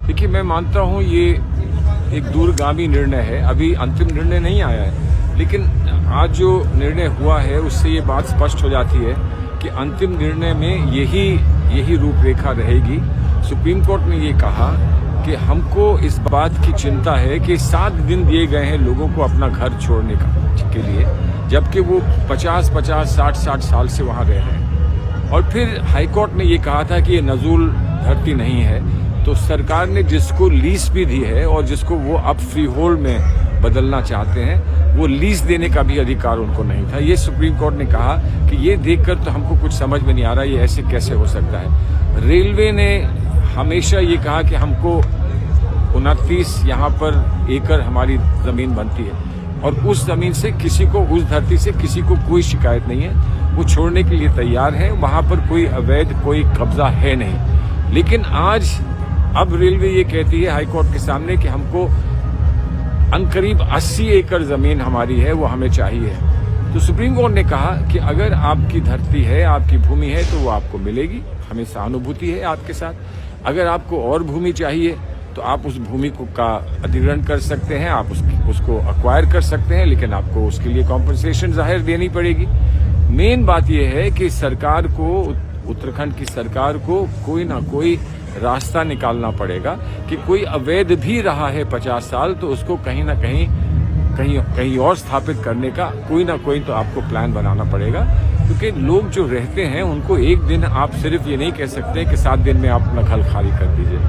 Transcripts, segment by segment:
देखिए, मैं मानता हूँ ये एक दूरगामी निर्णय है। अभी अंतिम निर्णय नहीं आया है, लेकिन आज जो निर्णय हुआ है उससे ये बात स्पष्ट हो जाती है कि अंतिम निर्णय में यही रूपरेखा रहेगी। सुप्रीम कोर्ट ने ये कहा कि हमको इस बात की चिंता है कि 7 दिन दिए गए हैं लोगों को अपना घर छोड़ने के लिए, जबकि वो 50-50, 60-60 साल से वहाँ रह रहे हैं। और फिर हाईकोर्ट ने ये कहा था कि ये नजूल धरती नहीं है, तो सरकार ने जिसको लीज भी दी है और जिसको वो अब फ्री होल्ड में बदलना चाहते हैं, वो लीज देने का भी अधिकार उनको नहीं था। ये सुप्रीम कोर्ट ने कहा कि ये देखकर तो हमको कुछ समझ में नहीं आ रहा, ये ऐसे कैसे हो सकता है। रेलवे ने हमेशा ये कहा कि हमको 29 यहाँ पर एकड़ हमारी जमीन बनती है और उस जमीन से किसी को, उस धरती से किसी को कोई शिकायत नहीं है, वो छोड़ने के लिए तैयार है। वहां पर कोई अवैध कोई कब्जा है नहीं। लेकिन आज अब रेलवे ये कहती है हाईकोर्ट के सामने कि हमको अनकरीब 80 एकड़ जमीन हमारी है, वो हमें चाहिए। तो सुप्रीम कोर्ट ने कहा कि अगर आपकी धरती है, आपकी भूमि है, तो वो आपको मिलेगी, हमें सहानुभूति है आपके साथ। अगर आपको और भूमि चाहिए तो आप उस भूमि को का अधिग्रहण कर सकते हैं, आप उसको अक्वायर कर सकते हैं, लेकिन आपको उसके लिए कॉम्पनसेशन जाहिर देनी पड़ेगी। मेन बात यह है कि सरकार को, उत्तराखंड की सरकार को कोई ना कोई रास्ता निकालना पड़ेगा कि कोई अवैध भी रहा है 50 साल तो उसको कहीं ना कहीं और स्थापित करने का कोई ना कोई तो आपको प्लान बनाना पड़ेगा। क्योंकि लोग जो रहते हैं उनको एक दिन आप सिर्फ ये नहीं कह सकते कि 7 दिन में आप अपना घर खाली कर दीजिए।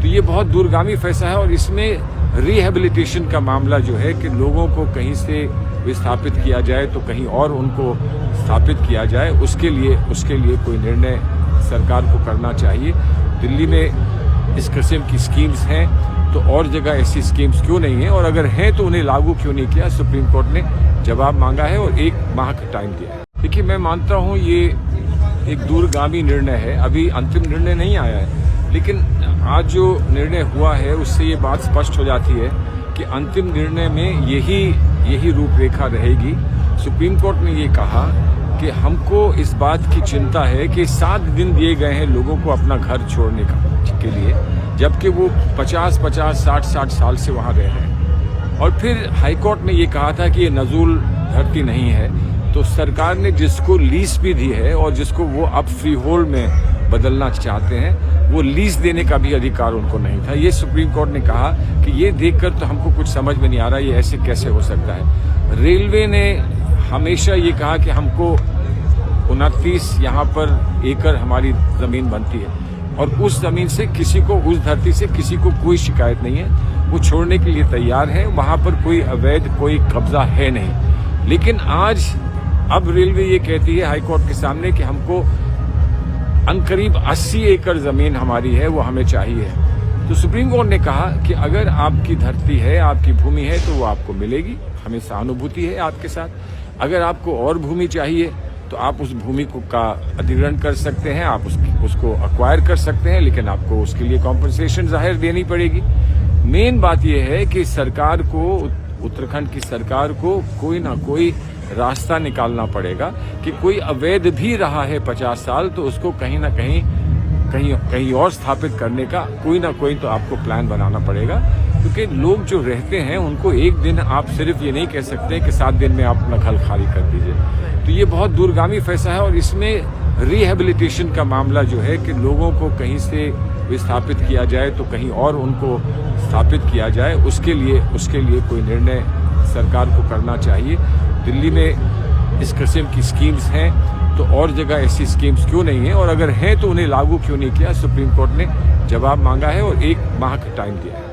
तो ये बहुत दूरगामी फैसला है और इसमें रिहेबिलिटेशन का मामला जो है कि लोगों को कहीं से विस्थापित किया जाए तो कहीं और उनको स्थापित किया जाए, उसके लिए कोई निर्णय सरकार को करना चाहिए। दिल्ली में इस किस्म की स्कीम्स हैं तो और जगह ऐसी स्कीम्स क्यों नहीं है, और अगर हैं तो उन्हें लागू क्यों नहीं किया। सुप्रीम कोर्ट ने जवाब मांगा है और 1 माह का टाइम दिया है। देखिए, मैं मानता हूँ ये एक दूरगामी निर्णय है। अभी अंतिम निर्णय नहीं आया है, लेकिन आज जो निर्णय हुआ है उससे ये बात स्पष्ट हो जाती है कि अंतिम निर्णय में यही रूपरेखा रहेगी। सुप्रीम कोर्ट ने ये कहा कि हमको इस बात की चिंता है कि 7 दिन दिए गए हैं लोगों को अपना घर छोड़ने के लिए, जबकि वो 50-50, 60-60 साल से वहाँ रह रहे हैं। और फिर हाईकोर्ट ने ये कहा था कि ये नजूल धरती नहीं है, तो सरकार ने जिसको लीज भी दी है और जिसको वो अब फ्री होल्ड में बदलना चाहते हैं, वो लीज देने का भी अधिकार उनको नहीं था। ये सुप्रीम कोर्ट ने कहा कि ये देखकर तो हमको कुछ समझ में नहीं आ रहा, ये ऐसे कैसे हो सकता है। रेलवे ने हमेशा ये कहा कि हमको 29 यहाँ पर एकड़ हमारी जमीन बनती है और उस जमीन से किसी को, उस धरती से किसी को कोई शिकायत नहीं है, वो छोड़ने के लिए तैयार है। वहां पर कोई अवैध कोई कब्जा है नहीं। लेकिन आज अब रेलवे ये कहती है हाईकोर्ट के सामने कि हमको अनकरीब 80 एकड़ जमीन हमारी है, वो हमें चाहिए। तो सुप्रीम कोर्ट ने कहा कि अगर आपकी धरती है, आपकी भूमि है, तो वो आपको मिलेगी, हमें सहानुभूति है आपके साथ। अगर आपको और भूमि चाहिए तो आप उस भूमि को का अधिग्रहण कर सकते हैं, आप उसको अक्वायर कर सकते हैं, लेकिन आपको उसके लिए कॉम्पनसेशन जाहिर देनी पड़ेगी। मेन बात यह है कि सरकार को, उत्तराखंड की सरकार को कोई ना कोई रास्ता निकालना पड़ेगा कि कोई अवैध भी रहा है 50 साल तो उसको कहीं ना कहीं और स्थापित करने का कोई ना कोई तो आपको प्लान बनाना पड़ेगा। क्योंकि लोग जो रहते हैं उनको एक दिन आप सिर्फ ये नहीं कह सकते कि 7 दिन में आप अपना घर खाली कर दीजिए। तो ये बहुत दूरगामी फैसला है और इसमें रिहेबिलिटेशन का मामला जो है कि लोगों को कहीं से विस्थापित किया जाए तो कहीं और उनको स्थापित किया जाए, उसके लिए कोई निर्णय सरकार को करना चाहिए। दिल्ली में इस किस्म की स्कीम्स हैं तो और जगह ऐसी स्कीम्स क्यों नहीं है, और अगर हैं तो उन्हें लागू क्यों नहीं किया। सुप्रीम कोर्ट ने जवाब मांगा है और 1 माह का टाइम दिया है।